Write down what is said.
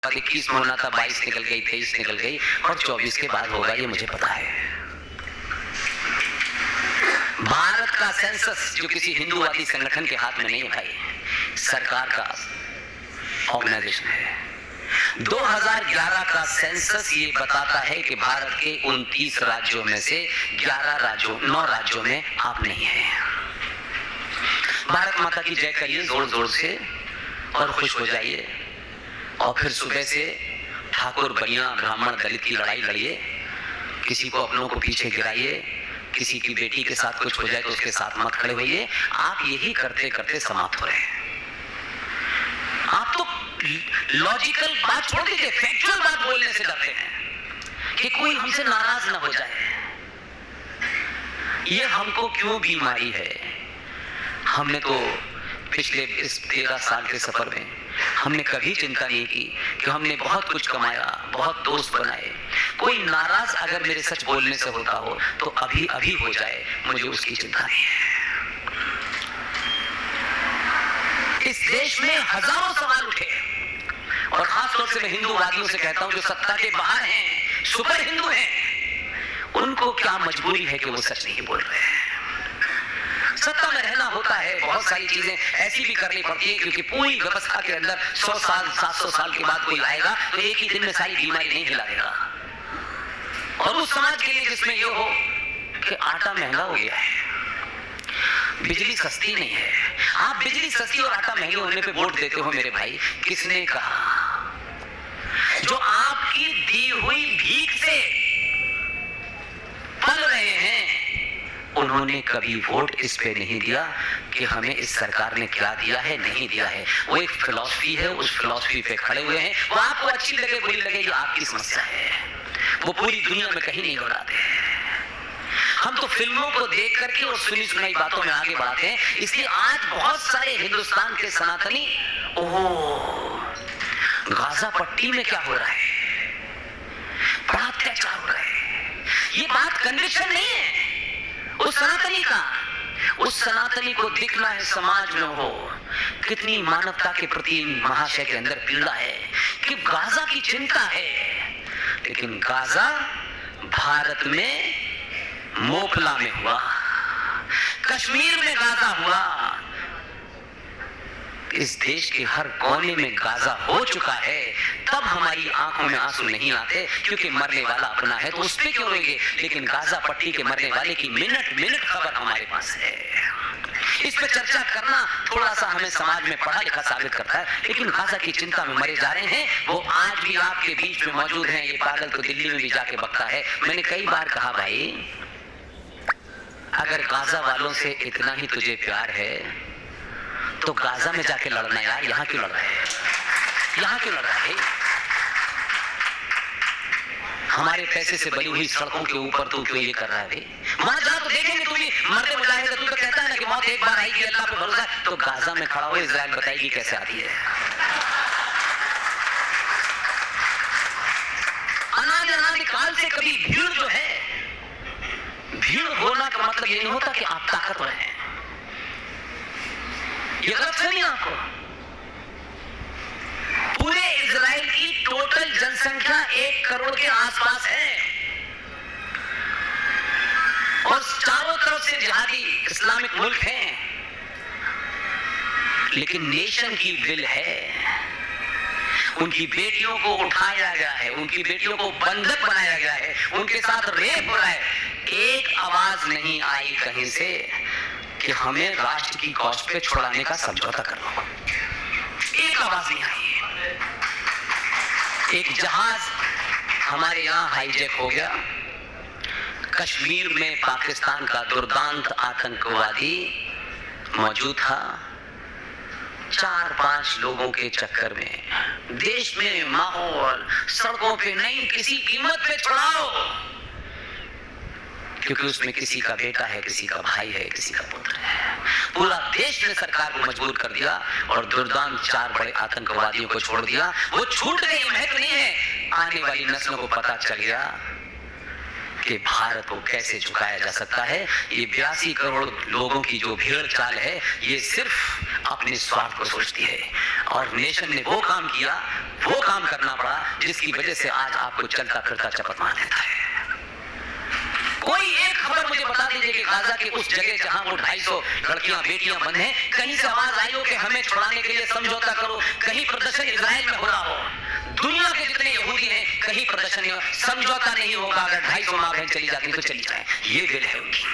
बाद 21 में होना था, 22 निकल गई, 23 निकल गई और 24 के बाद होगा, ये मुझे पता है। भारत का सेंसस जो किसी हिंदूवादी संगठन के हाथ में नहीं है भाई, सरकार का ऑर्गेनाइजेशन है। 2011 का सेंसस ये बताता है कि भारत के 29 राज्यों में से 9 राज्यों में आप नहीं हैं। भारत माता की जय करिए जोर जोर से और खुश हो जाइए, और फिर सुबह से ठाकुर बनिया ब्राह्मण दलित की लड़ाई लड़िए, किसी को अपनों को पीछे गिराइए, किसी की बेटी के साथ कुछ हो जाए तो उसके साथ मत खड़े होइए। आप यही करते करते समाप्त हो रहे हैं। आप तो लॉजिकल बात छोड़ दीजिए, फैक्चुअल बात बोलने से डरते हैं कि कोई हमसे नाराज ना हो जाए। ये हमको क्यों बीमारी है? हमने तो पिछले इस 13 साल के सफर में हमने कभी चिंता नहीं की कि हमने बहुत कुछ कमाया, बहुत दोस्त बनाए। कोई नाराज अगर मेरे सच बोलने से होता हो तो अभी अभी हो जाए, मुझे उसकी चिंता नहीं है। इस देश में हजारों सवाल उठे, और खासतौर से मैं हिंदूवादियों से कहता हूं जो सत्ता के बाहर हैं, सुपर हिंदू हैं, उनको क्या मजबूरी है कि वो सच नहीं बोल रहे हैं। सत्ता में रहना होता है, बहुत सारी चीजें ऐसी भी करनी पड़ती है क्योंकि पूरी व्यवस्था के अंदर 100 साल 700 साल के बाद कोई आएगा तो एक ही दिन में सारी बीमारी नहीं हिला देगा। और उस समाज के लिए जिसमें ये हो कि आटा महंगा हो गया है, बिजली सस्ती नहीं है, आप बिजली सस्ती और आटा महंगे होने पे वोट देते हो मेरे भाई, किसने कहा? जो आपकी दी हुई भीख से पल रहे हैं, उन्होंने कभी वोट इस पे नहीं दिया कि हमें इस सरकार ने क्या दिया है, नहीं दिया है। वो एक फिलॉसफी है, उस फिलॉसफी पे खड़े हुए हैं। वो आपको अच्छी लगे बुरी लगे ये आपकी समस्या है, वो पूरी दुनिया में कहीं नहीं घुराते। हम तो फिल्मों को देख करके और सुनी सुनाई बातों में आगे बढ़ाते हैं। इसलिए आज बहुत सारे हिंदुस्तान के सनातनी, ओह गाजा पट्टी में क्या हो रहा है, बड़ा अत्याचार हो रहा है, ये बात कन्विक्शन नहीं है उस सनातनी का। उस सनातनी को दिखना है समाज में हो कितनी मानवता के प्रति महाशय के अंदर पीड़ा है, कि गाजा की चिंता है। लेकिन गाजा भारत में मोकला में हुआ, कश्मीर में गाजा हुआ, इस देश के हर कोने में गाजा हो चुका है। तब हमारी आंखों में आंसू नहीं आते क्योंकि मरने वाला अपना है तो उस पे क्यों रोएंगे। लेकिन गाजा पट्टी के मरने वाले की मिनट मिनट खबर हमारे पास है। इस पे चर्चा करना थोड़ा सा हमें समाज में पढ़ा लिखा साबित करता है, लेकिन गाजा की चिंता में मरे जा रहे हैं, वो आज भी आपके बीच में मौजूद हैं। ये पागल तो दिल्ली में भी जाके बकता है। मैंने कई बार कहा भाई, अगर गाजा वालों से इतना ही तुझे प्यार है तो गाजा में जाके लड़ना यार, यहां क्यों लड़ रहा है, यहां क्यों लड़ रहा है? हमारे पैसे से बनी हुई सड़कों के ऊपर तू क्यों ये कर रहा है भाई? वहां जा तो देखेंगे तू भी मरते मुजाहिद, तू तो कहता है ना कि मौत एक बार आएगी, अल्लाह पे भरोसा है। तो गाजा में खड़ा हो इजराइल बताएगी कैसे आती है। अनादिकाल से कभी भीड़ जो है, भीड़ होना का मतलब ये नहीं होता कि आप ताकतवर हैं। ये गलतफहमी आपको। पूरे इजराइल की टोटल जनसंख्या 1 करोड़ के आसपास है और चारों तरफ से जिहादी इस्लामिक मुल्क हैं, लेकिन नेशन की विल है। उनकी बेटियों को उठाया गया है, उनकी बेटियों को बंधक बनाया गया है, उनके साथ रेप हो रहा है। एक आवाज नहीं आई कहीं से कि हमें राष्ट्र की कॉस्ट पे छुड़ाने का समझौता करना। एक आवाज नहीं आई। एक जहाज हमारे यहां हाईजैक हो गया, कश्मीर में पाकिस्तान का दुर्दांत आतंकवादी मौजूद था। 4-5 लोगों के चक्कर में देश में माहौल, सड़कों पे नहीं, किसी कीमत पे छुड़ाओ, क्योंकि उसमें किसी का बेटा है, किसी का भाई है, किसी का पुत्र है। पूरा देश ने सरकार को मजबूर कर दिया और दुर्दांत 4 बड़े आतंकवादियों को छोड़ दिया। वो छूट गए, महत्व नहीं है। आने वाली नस्लों को पता चल गया कि भारत को कैसे झुकाया जा सकता है। ये 82 करोड़ लोगों की जो भीड़ चाल है, ये सिर्फ अपने स्वार्थ को सोचती है। और नेशन ने वो काम किया, वो काम करना पड़ा जिसकी वजह से आज आपको चलता फिरता चपत मार देता है। कोई एक खबर मुझे बता दीजिए कि गाजा के उस जगह जहां वो 250 लड़कियां बेटियां बंद हैं, कहीं से आवाज आई हो कि हमें छुड़ाने के लिए समझौता करो। कहीं प्रदर्शन इजराइल में हो रहा हो, दुनिया के जितने यहूदी हैं कहीं प्रदर्शन नहीं हो, समझौता नहीं होगा। अगर 250 माँ बहन चली जाती तो चली जाए, ये दिल है उनकी।